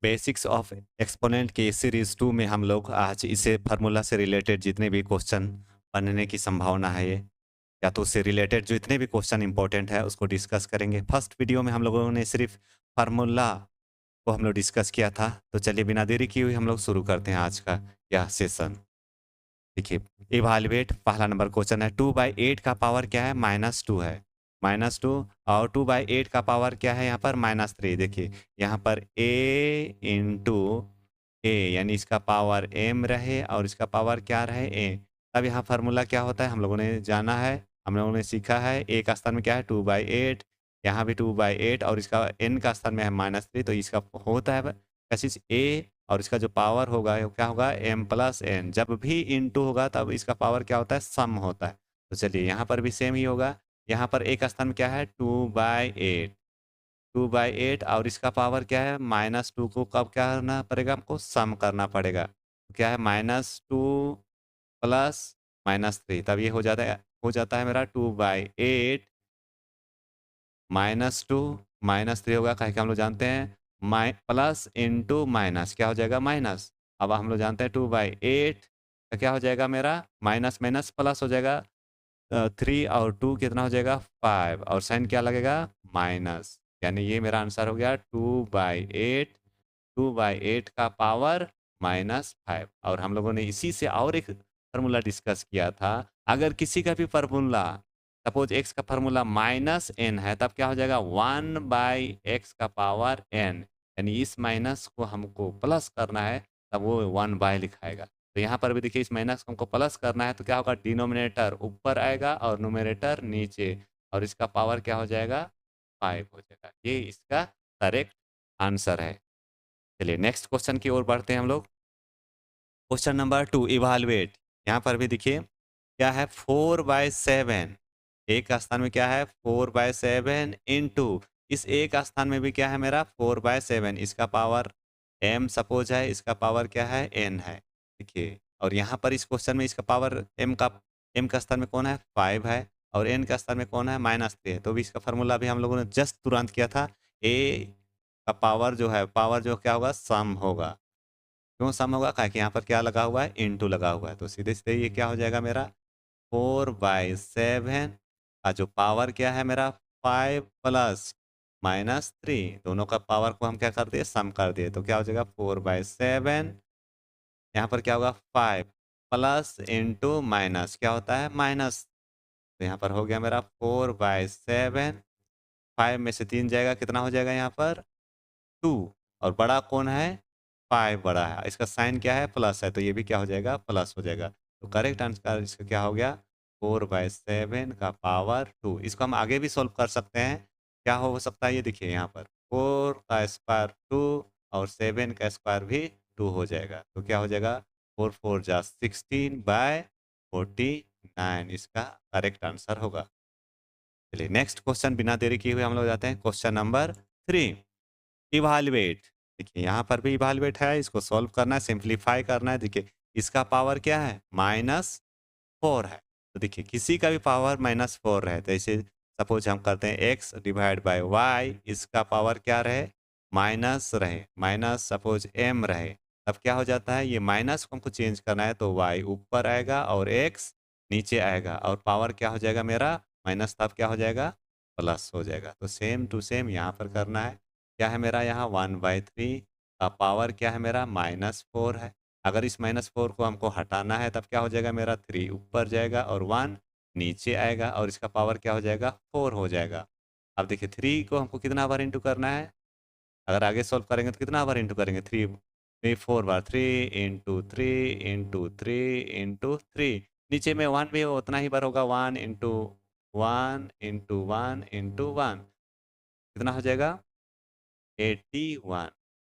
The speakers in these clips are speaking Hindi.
बेसिक्स ऑफ एक्सपोनेंट के सीरीज 2 में हम लोग आज इसे फार्मूला से रिलेटेड जितने भी क्वेश्चन बनने की संभावना है ये या तो उससे रिलेटेड जितने भी क्वेश्चन इंपॉर्टेंट है उसको डिस्कस करेंगे। फर्स्ट वीडियो में हम लोगों ने सिर्फ फार्मूला को हम लोग डिस्कस किया था। तो चलिए बिना देरी किए हुए हम लोग शुरू करते हैं आज का यह सेशन। देखिए, इवालुएट पहला नंबर क्वेश्चन है 2/8 का पावर क्या है? -2 है। -2 और 2/8 का पावर क्या है यहाँ पर? -3। देखिए यहाँ पर a इंटू ए यानी इसका पावर m रहे और इसका पावर क्या रहे? a। तब यहाँ फार्मूला क्या होता है हम लोगों ने जाना है, हम लोगों ने सीखा है। a का स्थान में क्या है? 2/8, यहाँ भी 2/8 और इसका n का स्थान में है -3। तो इसका होता है क्या चीज़? a और इसका जो पावर होगा वो क्या होगा? m plus n। जब भी इंटू होगा तब इसका पावर क्या होता है? सम होता है। तो चलिए यहाँ पर भी सेम ही होगा। यहाँ पर a का स्थान में क्या है? 2/8, 2/8 और इसका पावर क्या है? -2 को कब क्या करना पड़ेगा? हमको सम करना पड़ेगा। तो क्या है? -2 प्लस -3 तब ये हो जाता है मेरा 2/8 -2 -3 होगा काहे कि हम लोग जानते हैं माइ प्लस इंटू माइनस क्या हो जाएगा? माइनस। अब हम लोग जानते हैं 2/8 का क्या हो जाएगा मेरा? माइनस माइनस प्लस हो जाएगा 3 और 2 कितना हो जाएगा? 5 और साइन क्या लगेगा? माइनस। यानी ये मेरा आंसर हो गया 2/8, 2/8 का पावर -5। और हम लोगों ने इसी से और एक फार्मूला डिस्कस किया था। अगर किसी का भी फार्मूला सपोज x का फार्मूला -n है तब क्या हो जाएगा? 1/x का पावर n। यानी इस माइनस को हमको प्लस करना है तब वो 1/ लिखाएगा। तो यहाँ पर भी देखिए इस माइनस को हमको प्लस करना है तो क्या होगा? डिनोमिनेटर ऊपर आएगा और न्यूमरेटर नीचे और इसका पावर क्या हो जाएगा? 5 हो जाएगा। ये इसका करेक्ट आंसर है। चलिए नेक्स्ट क्वेश्चन की ओर बढ़ते हैं हम लोग। Question number 2 evaluate. यहाँ पर भी देखिए क्या है? 4/7 एक का स्थान में क्या है? 4/7 इंटू इस एक का स्थान में भी क्या है मेरा? 4/7 इसका पावर m सपोज है, इसका पावर क्या है? n है। देखिए और यहाँ पर इस क्वेश्चन में इसका पावर m का स्थान में कौन है? 5 है और n का स्थान में कौन है? -3 है। तो भी इसका फार्मूला भी हम लोगों ने जस्ट तुरंत किया था। a का पावर जो है पावर जो क्या होगा? सम होगा। क्यों सम होगा? काहे कि यहाँ पर क्या लगा हुआ है? इंटू लगा हुआ है। तो सीधे-सीधे ये क्या हो जाएगा मेरा? 4/7 का जो पावर क्या है मेरा? 5 प्लस -3 दोनों का पावर को हम क्या कर दिए? सम कर दिए। तो क्या हो जाएगा? 4/7 यहाँ पर क्या होगा? 5 प्लस इंटू माइनस क्या होता है? माइनस। तो यहाँ पर हो गया मेरा 4/7 5 में से 3 जाएगा कितना हो जाएगा यहाँ पर? 2 और बड़ा कौन है? 5 बड़ा है। इसका साइन क्या है? प्लस है तो ये भी क्या हो जाएगा? प्लस हो जाएगा। तो करेक्ट आंसर इसका क्या हो गया? 4/7 का पावर 2। इसको हम आगे भी सॉल्व कर सकते हैं। क्या हो सकता है? ये देखिए यहाँ पर 4 का स्क्वायर 2 और 7 का स्क्वायर भी 2 हो जाएगा। तो क्या हो जाएगा? 4 4 जा 16/49 इसका करेक्ट आंसर होगा। चलिए नेक्स्ट क्वेश्चन बिना देरी किए हुए हम लोग जाते हैं क्वेश्चन नंबर 3 इवालुएट। देखिए यहाँ पर भी इवालुएट है, इसको सॉल्व करना है, सिंप्लीफाई करना है। देखिए इसका पावर क्या है? -4 है। तो देखिए किसी का भी पावर -4 रहे तो ऐसे सपोज हम करते हैं x डिवाइड बाय y इसका पावर क्या रहे? माइनस रहे, माइनस सपोज m रहे तब क्या हो जाता है? ये माइनस को हमको चेंज करना है तो y ऊपर आएगा और x नीचे आएगा और पावर क्या हो जाएगा मेरा? माइनस तब क्या हो जाएगा? प्लस हो जाएगा। तो सेम टू सेम यहाँ पर करना है। क्या है मेरा यहाँ? 1/3 का पावर क्या है मेरा? -4 है। अगर इस -4 को हमको हटाना है तब क्या हो जाएगा मेरा? 3 ऊपर जाएगा और 1 नीचे आएगा और इसका पावर क्या हो जाएगा? 4 हो जाएगा। अब देखिए 3 को हमको कितना बार इंटू करना है? अगर आगे सॉल्व करेंगे तो कितना बार इंटू करेंगे? 4 बार 3 इंटू 3 इंटू 3 इंटू 3 नीचे में 1 भी उतना ही बार होगा 1 इंटू 1 इंटू 1 इंटू 1 कितना हो जाएगा? 81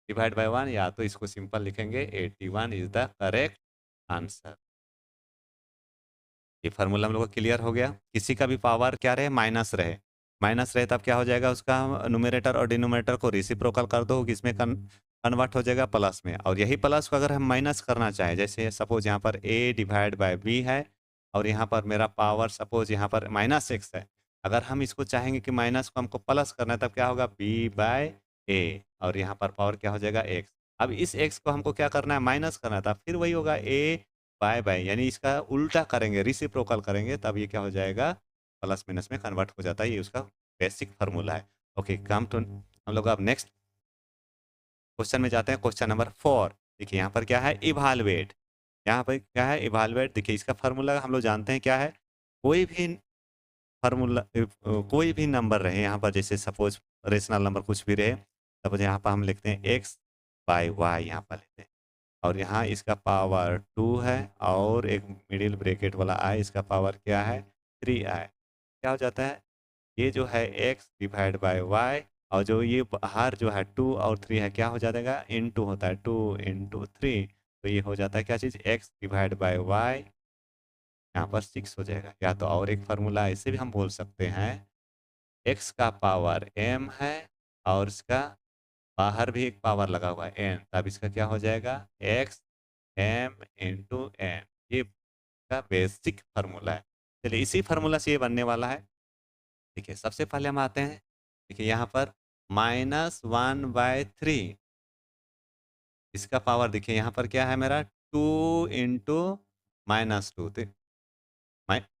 डिवाइड बाय 1 या तो इसको सिंपल लिखेंगे 81 इज द करेक्ट आंसर। ये फार्मूला हम लोग को क्लियर हो गया। किसी का भी पावर क्या रहे? माइनस रहे तब क्या हो जाएगा? उसका न्यूमरेटर और डिनोमिनेटर को रेसिप्रोकल कर दो किसमें कन्वर्ट हो जाएगा? प्लस में। और यही प्लस को अगर हम माइनस करना चाहें जैसे सपोज यहाँ पर a डिवाइड बाय b है और यहाँ पर मेरा पावर सपोज यहाँ पर -x है। अगर हम इसको चाहेंगे कि माइनस को हमको प्लस करना है तब क्या होगा? b बाय a और यहाँ पर पावर क्या हो जाएगा? x। अब इस x को हमको क्या करना है, माइनस करना था, फिर वही होगा a बाय यानी इसका उल्टा करेंगे, रिसिप्रोकल करेंगे, तब ये क्या हो जाएगा, प्लस माइनस में कन्वर्ट हो जाता है। ये उसका बेसिक फार्मूला है। ओके, कम टू हम लोग अब नेक्स्ट क्वेश्चन में जाते हैं। Question number 4। देखिए यहाँ पर क्या है, इवालुएट। यहाँ पर क्या है, इवालुएट। देखिए इसका फार्मूला हम लोग जानते हैं क्या है। कोई भी फार्मूला कोई भी नंबर रहे यहाँ पर, जैसे सपोज रेशनल नंबर कुछ भी रहे, सपोज यहाँ पर हम लिखते हैं x बाई वाई, यहाँ पर लेते हैं, और यहाँ इसका पावर 2 है, और एक मिडिल ब्रैकेट वाला i, इसका पावर क्या है 3i। क्या हो जाता है, ये जो है x डिवाइड बाय y, और जो ये बाहर जो है 2 और 3 है, क्या हो जाएगा, इनटू होता है 2 इंटू 3, तो ये हो जाता है क्या चीज़, x डिवाइड बाय y, यहाँ पर 6 हो जाएगा। या तो और एक फार्मूला ऐसे भी हम बोल सकते हैं, x का पावर m है, और इसका बाहर भी एक पावर लगा हुआ है n, तब इसका क्या हो जाएगा, x m इंटू n। ये का बेसिक फार्मूला है। चलिए इसी फार्मूला से ये बनने वाला है। देखिए सबसे पहले हम आते हैं, देखिए यहाँ पर -1/3, इसका पावर देखिए यहाँ पर क्या है मेरा, 2 इंटू -2, तो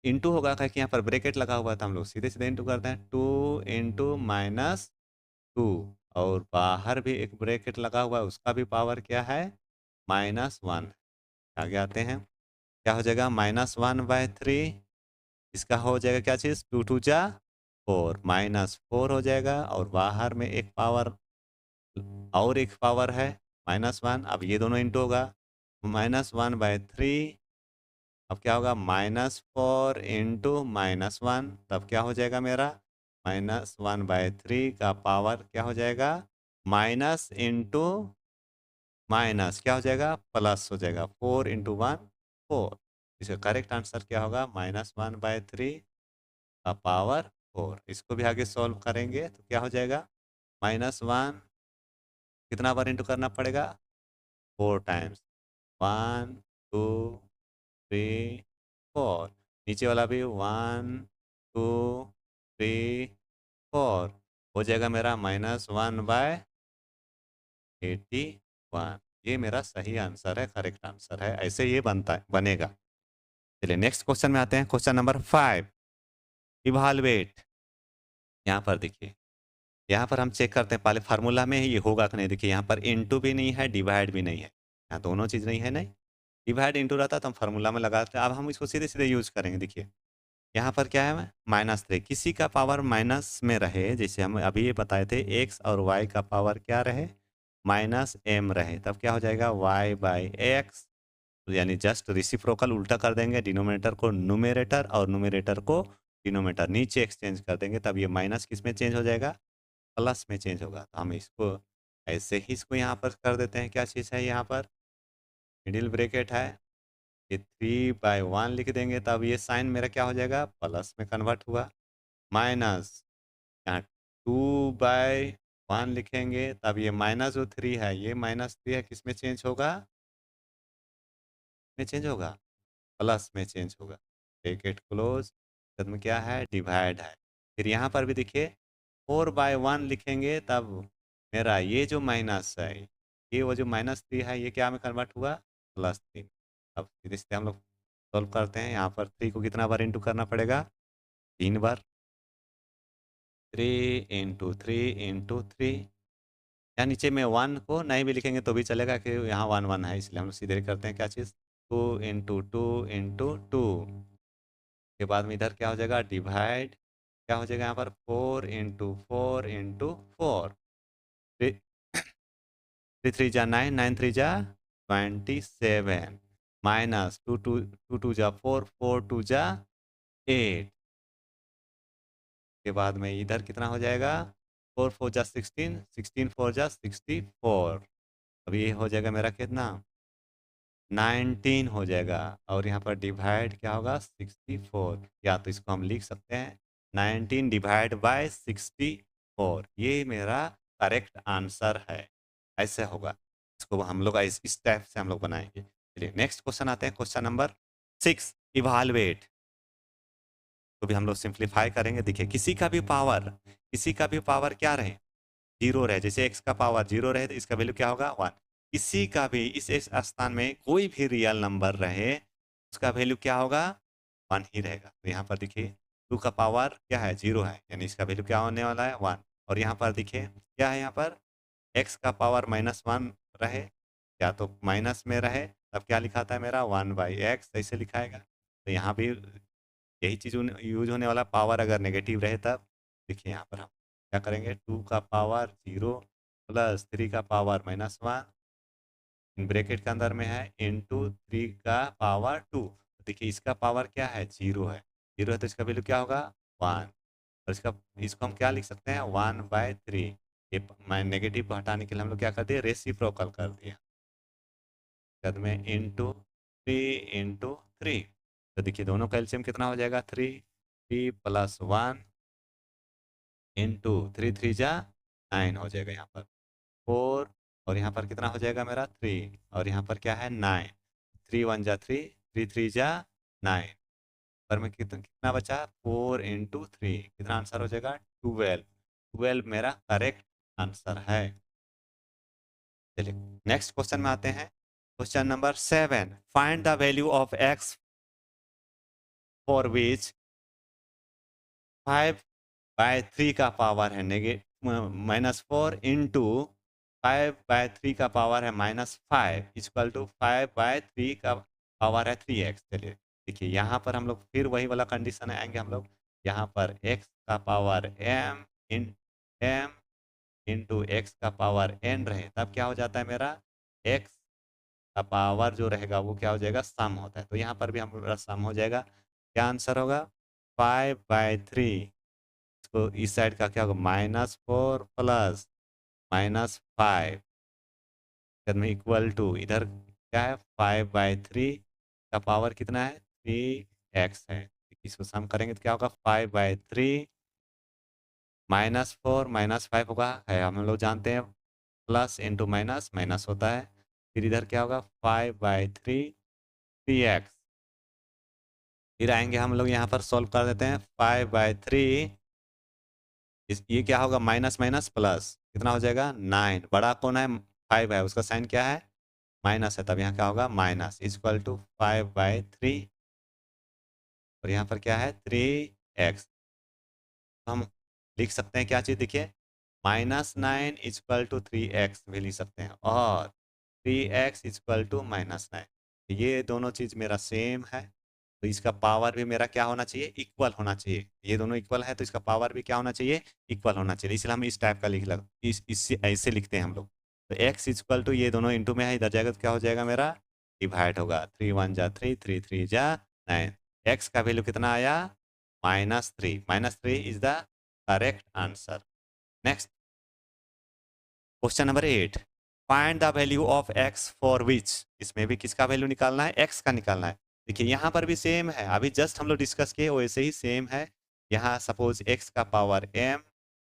इंटू होगा क्या कि यहाँ पर ब्रैकेट लगा हुआ था, हम लोग सीधे सीधे इंटू करते हैं, 2 इंटू -2, और बाहर भी एक ब्रैकेट लगा हुआ है, उसका भी पावर क्या है, -1। आगे आते हैं, क्या हो जाएगा, -1/3, इसका हो जाएगा क्या चीज़, 2 2 जा 4, -4 हो जाएगा, और बाहर में एक पावर और एक पावर है -1, अब ये दोनों इंटू होगा, -1/3, अब क्या होगा, -4 इंटू -1, तब क्या हो जाएगा मेरा, -1/3 का पावर क्या हो जाएगा, माइनस इंटू माइनस क्या हो जाएगा, प्लस हो जाएगा, 4 इंटू 1 4। इसका करेक्ट आंसर क्या होगा, -1/3 का पावर 4। इसको भी आगे सॉल्व करेंगे तो क्या हो जाएगा, -1 कितना बार इंटू करना पड़ेगा, 4 टाइम्स, 1 2 3 4, नीचे वाला भी 1 2 3 4, हो जाएगा मेरा -1/81। ये मेरा सही आंसर है, करेक्ट आंसर है, ऐसे ये बनता है, बनेगा। चलिए नेक्स्ट क्वेश्चन में आते हैं। Question number 5, evaluate. यहाँ पर देखिए, यहाँ पर हम चेक करते हैं पहले फार्मूला में ये होगा कि नहीं। देखिए यहाँ पर इनटू भी नहीं है, डिवाइड भी नहीं है, यहाँ दोनों चीज़ नहीं है, नहीं डिवाइड इनटू रहता तो हम फार्मूला में लगाते। अब हम इसको सीधे सीधे यूज करेंगे। देखिए यहाँ पर क्या है, -3, किसी का पावर माइनस में रहे, जैसे हम अभी ये बताए थे, x और y का पावर क्या रहे, -m रहे, तब क्या हो जाएगा, y/x, यानी जस्ट रिसिप्रोकल उल्टा कर देंगे, डिनोमिनेटर को न्यूमरेटर और न्यूमरेटर को डिनोमिनेटर नीचे एक्सचेंज कर देंगे, तब ये माइनस किस में चेंज हो जाएगा, प्लस में चेंज होगा। तो हम इसको ऐसे ही इसको यहाँ पर कर देते हैं। क्या चीज़ है यहाँ पर, मिडिल ब्रैकेट है, ये 3/1 लिख देंगे, तब ये साइन मेरा क्या हो जाएगा, प्लस में कन्वर्ट हुआ, माइनस यहाँ 2/1 लिखेंगे, तब ये माइनस जो 3 है, ये -3 है, किस में चेंज होगा, में चेंज होगा, प्लस में चेंज होगा, ब्रैकेट क्लोज, में क्या है, डिवाइड है। फिर यहाँ पर भी देखिए 4/1 लिखेंगे, तब मेरा ये जो माइनस है, ये वो जो -3 है, ये क्या में कन्वर्ट हुआ, +3। अब सीधे सीधे हम लोग सॉल्व करते हैं। यहाँ पर 3 को कितना बार इंटू करना पड़ेगा, 3 बार, 3 इंटू 3 इंटू 3, यहाँ नीचे में 1 को नहीं भी लिखेंगे तो भी चलेगा, कि यहाँ 1 1 है, इसलिए हम लोग सीधे करते हैं क्या चीज़, 2 इंटू 2 इंटू 2, के बाद में इधर क्या हो जाएगा, डिवाइड, क्या हो जाएगा यहाँ पर, 4 इंटू 4 इंटू 4, 3 3 जा 9, 9 3 जा 27, माइनस 2 2 2 2 जा 4, 4 2 जा 8, के बाद में इधर कितना हो जाएगा, 4 4 जा 16, 16 4 जा 64, अब ये हो जाएगा मेरा कितना, 19 हो जाएगा, और यहाँ पर डिवाइड क्या होगा, 64, या तो इसको हम लिख सकते हैं 19 डिवाइड बाय 64, ये मेरा करेक्ट आंसर है, ऐसे होगा। इसको हम लोग इस टाइप से हम लोग बनाएंगे। चलिए नेक्स्ट क्वेश्चन आते हैं। Question number 6, evaluate. तो भी हम लोग सिंप्लीफाई करेंगे। देखिए किसी का भी पावर क्या रहे, 0 रहे, जैसे x का पावर 0 रहे तो इसका वैल्यू क्या होगा, 1। किसी का भी इस स्थान में कोई भी रियल नंबर रहे, उसका वैल्यू क्या होगा? 1 ही रहेगा। तो यहाँ पर देखिए 2 का पावर क्या है? 0 है, यानी इसका वैल्यू क्या होने वाला है? 1। और यहाँ पर देखिए क्या है? यहाँ पर x का पावर -1 रहे, या तो माइनस में रहे, तब क्या लिखाता है मेरा? 1/x ऐसे लिखाएगा। तो यहाँ भी यही चीज़ यूज होने वाला, पावर अगर नेगेटिव रहे तब। देखिए यहाँ पर हम क्या करेंगे? 2 का पावर 0 प्लस 3 का पावर -1 इन ब्रैकेट के अंदर में है इंटू 3 का पावर 2। देखिए इसका पावर क्या है? 0 है। 0 है तो इसका वैल्यू क्या होगा? 1। और इसको हम क्या लिख सकते हैं? 1/3। ये मैं नेगेटिव को हटाने के लिए हम लोग क्या कर दिए? रेसिप्रोकल कर दिया। बाद में इंटू 3 तो देखिए दोनों का एलसीएम कितना हो जाएगा? 3 प्लस 1 इंटू 3 जा 9 हो जाएगा। यहाँ पर 4 और यहाँ पर कितना हो जाएगा मेरा? 3 और यहाँ पर क्या है? 9। 3 1 जा 3 3 जा 9 पर में कितना बचा? 4 इंटू 3 कितना आंसर हो जाएगा? 12। 12 मेरा करेक्ट आंसर है। चलिए नेक्स्ट क्वेश्चन में आते हैं। Question number 7, find the value of x for which 5/3 का पावर है -4 इंटू 5/3 का पावर है -5 इक्वल टू 5/3 का पावर है 3x। चलिए देखिए यहाँ पर हम लोग फिर वही वाला कंडीशन आएंगे हम लोग। यहाँ पर x का पावर m इंटू एक्स का पावर n रहे, तब क्या हो जाता है मेरा? x का पावर जो रहेगा वो क्या हो जाएगा? सम होता है। तो यहाँ पर भी हमारा सम हो जाएगा। क्या आंसर होगा? 5/3। इसको इस साइड का क्या होगा? -4 प्लस -5 में इक्वल टू इधर क्या है? 5/3 का पावर कितना है? 3x है। इसको सम करेंगे तो क्या होगा? 5/3 -4 -5 होगा है, हम लोग जानते हैं प्लस इंटू माइनस माइनस होता है। फिर इधर क्या होगा? 5/3 3x। फिर आएंगे हम लोग यहाँ पर सॉल्व कर देते हैं। 5/3 ये क्या होगा? माइनस माइनस प्लस कितना हो जाएगा? 9। बड़ा कौन है? 5 है, उसका साइन क्या है? माइनस है, तब यहाँ क्या होगा? माइनस इक्वल टू 5/3 और यहाँ पर क्या है? 3x। हम लिख सकते हैं क्या चीज़? देखिए -9 इक्वल टू 3x भी लिख सकते हैं, और 3x इक्वल टू -9। ये दोनों चीज़ मेरा सेम है, तो इसका पावर भी मेरा क्या होना चाहिए? इक्वल होना चाहिए। ये दोनों इक्वल है तो इसका पावर भी क्या होना चाहिए? इक्वल होना चाहिए। इसलिए हम इस टाइप का लिख लग इससे ऐसे लिखते हैं हम लोग। तो x इक्वल टू ये दोनों इंटू में है, इधर जाएगा तो क्या हो जाएगा मेरा? डिवाइड होगा। 3 1 जा 3 3 3 जा 9। x का वैल्यू कितना आया? -3। -3 is the correct answer. Next question number 8, find the value of x for which. इसमें भी किसका वैल्यू निकालना है? x का निकालना है। देखिए यहाँ पर भी सेम है, अभी जस्ट हम लोग डिस्कस किए वैसे ही सेम है। यहाँ सपोज x का पावर m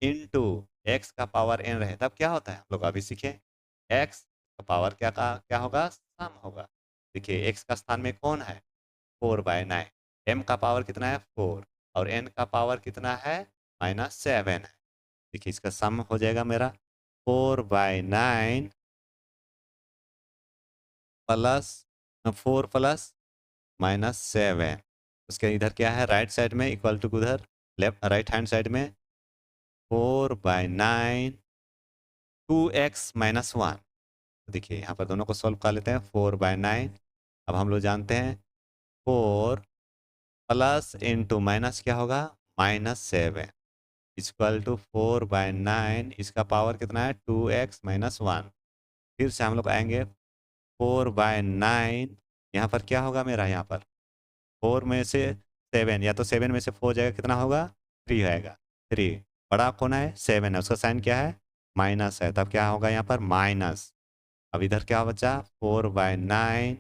इंटू एक्स का पावर n रहे, तब क्या होता है? हम लोग अभी सीखे x का पावर क्या होगा? सम होगा। देखिए x का स्थान में कौन है? 4/9। m का पावर कितना है? 4 और n का पावर कितना है? -7 है। देखिए इसका सम हो जाएगा मेरा 4/9 प्लस 4 प्लस -7। उसके इधर क्या है? राइट साइड में इक्वल टू उधर लेफ्ट राइट हैंड साइड में 4/9 2x - 1। देखिए यहाँ पर दोनों को सॉल्व कर लेते हैं। 4/9 अब हम लोग जानते हैं 4 प्लस इंटू माइनस क्या होगा? -7 इक्वल टू 4/9। इसका पावर कितना है? 2x - 1। फिर से हम लोग आएंगे 4/9। यहाँ पर क्या होगा मेरा? यहाँ पर 4 में से 7, या तो 7 में से 4 जाएगा, कितना होगा? 3 आएगा। 3 बड़ा कौन है? 7 है, उसका साइन क्या है? माइनस है, तब क्या होगा? यहाँ पर माइनस। अब इधर क्या बचा? 4/9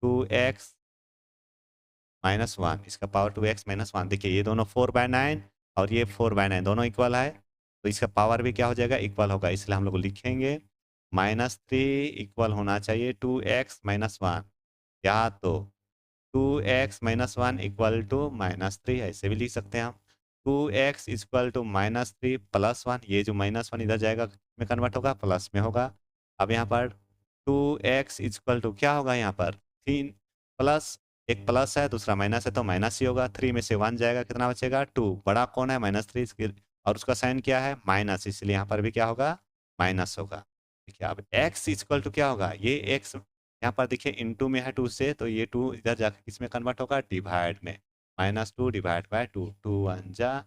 2x - 1। इसका पावर 2x - 1। देखिए ये दोनों 4/9 और ये 4/9 दोनों इक्वल है, तो इसका पावर भी क्या हो जाएगा? इक्वल होगा। इसलिए हम लोग लिखेंगे -3 इक्वल होना चाहिए 2x - 1, या तो 2x - 1 इक्वल टू -3 ऐसे भी लिख सकते हैं हम। 2x इक्वल टू -3 प्लस 1, ये जो -1 इधर जाएगा में कन्वर्ट होगा, प्लस में होगा। अब यहाँ पर 2x इक्वल टू क्या होगा यहाँ पर 3 प्लस, एक प्लस है दूसरा माइनस है तो माइनस ही होगा। 3 में से 1 जाएगा, कितना बचेगा 2। बड़ा कौन है -3 और उसका साइन क्या है माइनस, इसलिए यहाँ पर भी क्या होगा माइनस होगा। देखिए अब x इक्वल टू क्या होगा, ये x यहाँ पर देखिए इनटू में है 2 से, तो ये 2 इधर जाकर किस में कन्वर्ट होगा डिवाइड में। -2 डिवाइड बाय 2, 2 1 जा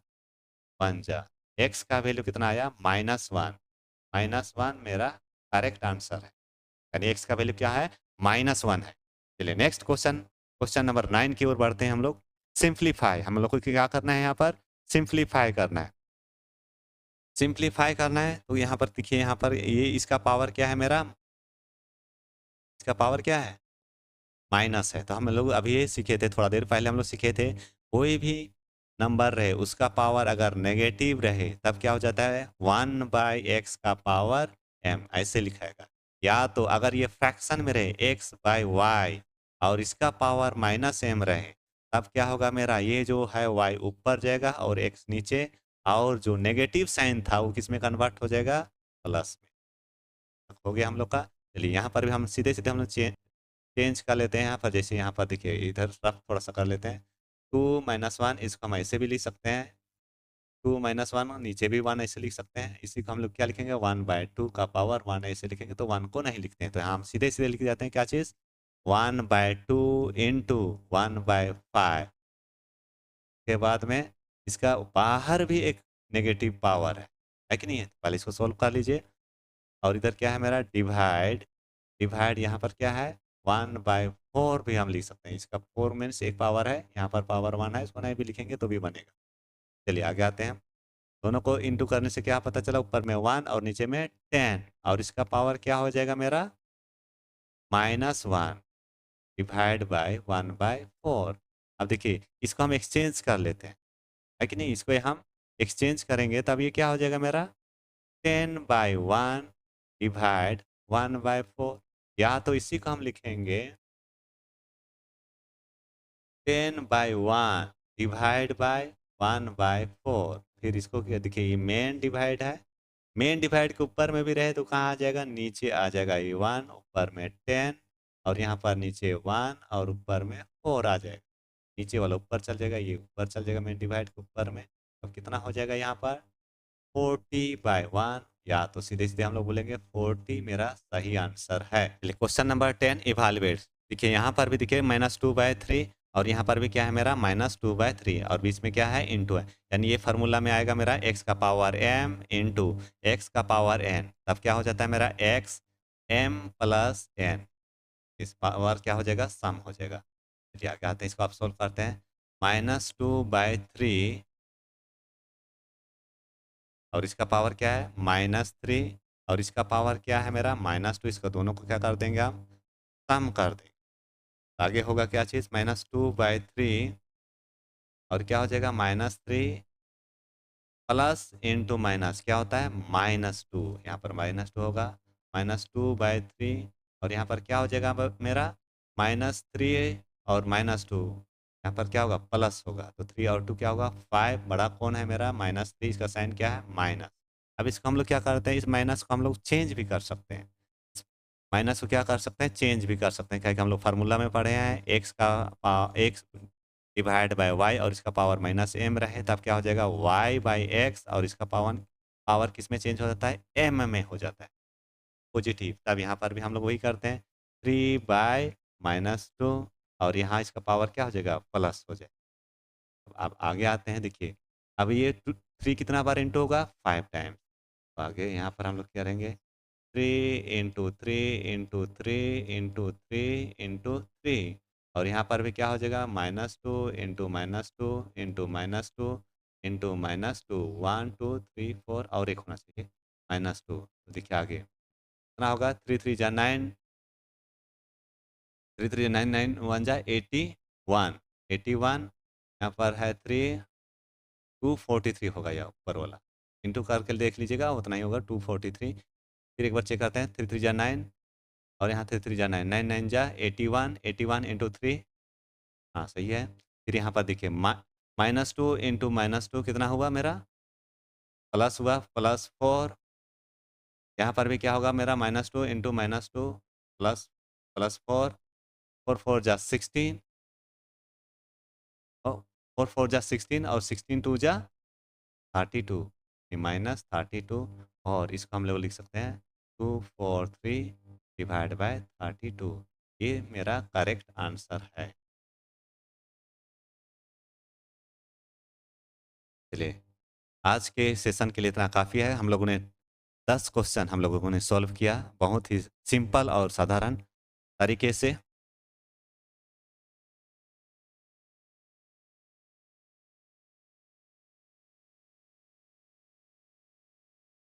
1 जा। x का वैल्यू कितना आया -1। -1 मेरा करेक्ट आंसर है, यानी एक्स का वैल्यू क्या है -1 है। चलिए नेक्स्ट क्वेश्चन, क्वेश्चन नंबर 9 की ओर बढ़ते हैं हम लोग। सिंप्लीफाई, हम लोग को क्या करना है यहाँ पर सिंप्लीफाई करना है। सिंप्लीफाई करना है तो यहाँ पर देखिए, यहाँ पर ये इसका पावर क्या है मेरा, इसका पावर क्या है माइनस है। तो हम लोग अभी ये सीखे थे, थोड़ा देर पहले हम लोग सीखे थे, कोई भी नंबर रहे उसका पावर अगर नेगेटिव रहे तब क्या हो जाता है 1/x का पावर m, ऐसे लिखाएगा। या तो अगर ये फ्रैक्शन में रहे x/y और इसका पावर -m रहे तब क्या होगा मेरा, ये जो है y ऊपर जाएगा और x नीचे, और जो नेगेटिव साइन था वो किस में कन्वर्ट हो जाएगा प्लस में। हो गया हम लोग का। चलिए यहाँ पर भी हम सीधे सीधे हम लोग चेंज कर लेते हैं। यहाँ पर जैसे यहाँ पर देखिए इधर रफ थोड़ा सा कर लेते हैं, 2 - 1 इसको हम ऐसे भी लिख सकते हैं, 2 - 1 नीचे भी 1 ऐसे लिख सकते हैं। इसी को हम लोग क्या लिखेंगे 1/2 का पावर 1 ऐसे लिखेंगे, तो 1 को नहीं लिखते हैं तो यहाँ हम सीधे सीधे लिख जाते हैं क्या चीज़ 1/2 इंटू 1/5 के बाद में इसका बाहर भी एक नेगेटिव पावर है कि नहीं है। पहले इसको सोल्व कर लीजिए, और इधर क्या है मेरा डिवाइड, डिवाइड यहाँ पर क्या है 1/4 भी हम लिख सकते हैं। इसका 4 मीन्स एक पावर है, यहाँ पर पावर 1 है, इसको नहीं भी लिखेंगे तो भी बनेगा। चलिए आगे आते हैं। दोनों को इंटू करने से क्या पता चला, ऊपर में 1 और नीचे में 10, और इसका पावर क्या हो जाएगा मेरा -1 डिवाइड बाय 1/4। अब देखिए इसको हम एक्सचेंज कर लेते हैं, है कि नहीं। इसको हम एक्सचेंज करेंगे तब ये क्या हो जाएगा मेरा 10/1 डिवाइड 1/4, या तो इसी को हम लिखेंगे 10/1 डिवाइड बाय 1/4। फिर इसको क्या देखिए ये मेन डिवाइड है, मेन डिवाइड के ऊपर में भी रहे तो कहाँ आ जाएगा नीचे आ जाएगा ये 1, ऊपर में 10, और यहाँ पर नीचे 1 और ऊपर में 4 आ जाएगा। नीचे वाला ऊपर चल जाएगा, ये ऊपर चल जाएगा मेन डिवाइड के ऊपर में। अब कितना हो जाएगा यहाँ पर 40/1, या तो सीधे सीधे हम लोग बोलेंगे 40 मेरा सही आंसर है। चलिए क्वेश्चन नंबर 10 इवालुएट। देखिए यहाँ पर भी देखिए -2/3 और यहाँ पर भी क्या है मेरा -2/3 और बीच में क्या है इंटू है, यानी ये फार्मूला में आएगा मेरा x का पावर m इंटू एक्स का पावर n। तब क्या हो जाता है मेरा x m प्लस n, इस पावर क्या हो जाएगा सम हो जाएगा। चलिए आगे आते हैं, इसको आप सोल्व करते हैं। -2/3 और इसका पावर क्या है -3, और इसका पावर क्या है मेरा -2, इसका दोनों को क्या कर देंगे हम सम कर देंगे। आगे होगा क्या चीज़ -2/3 और क्या हो जाएगा -3 प्लस इंटू माइनस क्या होता है -2, यहाँ पर -2 होगा। -2/3 और यहाँ पर क्या हो जाएगा मेरा -3 और -2, यहाँ पर क्या होगा प्लस होगा, तो 3 और 2 क्या होगा 5। बड़ा कौन है मेरा -3, इसका साइन क्या है माइनस। अब इसको हम लोग क्या करते हैं, इस माइनस को हम लोग चेंज भी कर सकते हैं, माइनस को क्या कर सकते हैं चेंज भी कर सकते हैं, क्या कि हम लोग फार्मूला में पढ़े हैं एक्स का एक्स डिवाइड बाय वाई और इसका पावर -m रहे तब क्या हो जाएगा y/x, और इसका पावर पावर किस में चेंज हो जाता है m में हो जाता है पॉजिटिव। तब यहाँ पर भी हम लोग वही करते हैं 3/-2 और यहाँ इसका पावर क्या हो जाएगा प्लस हो जाएगा। अब आगे आते हैं, देखिए अब ये 3 कितना बार इंटू होगा 5 टाइम्स। तो आगे यहाँ पर हम लोग क्या करेंगे 3 × 3 × 3 × 3 और यहाँ पर भी क्या हो जाएगा -2 इंटू -2 इंटू -2 1 2 3 4 और एक होना चाहिए -2। तो देखिए आगे कितना होगा 3 3 जा 9, 3 3 9 9 1 जा 81, 81 यहाँ पर है 3 243 होगा यह ऊपर वाला, इंटू करके देख लीजिएगा उतना ही होगा 243। फिर एक बार चेक करते हैं 3 3 जा 9 और यहाँ 3 3 जा 9 9 9 जा 81, 81 इंटू 3, हाँ सही है। फिर यहाँ पर देखिए -2 इंटू -2 कितना हुआ मेरा प्लस हुआ +4, यहाँ पर भी क्या होगा मेरा -2 इंटू -2 प्लस +4, 4 4 जा 16 और 4 4 जा 16 और 16 2 जा 32 -32 और इसको हम लोग लिख सकते हैं 243 डिवाइड बाय 32। ये मेरा करेक्ट आंसर है। चलिए, आज के सेशन के लिए इतना काफ़ी है। हम लोगों ने 10 क्वेश्चन हम लोगों ने सॉल्व किया बहुत ही सिंपल और साधारण तरीके से।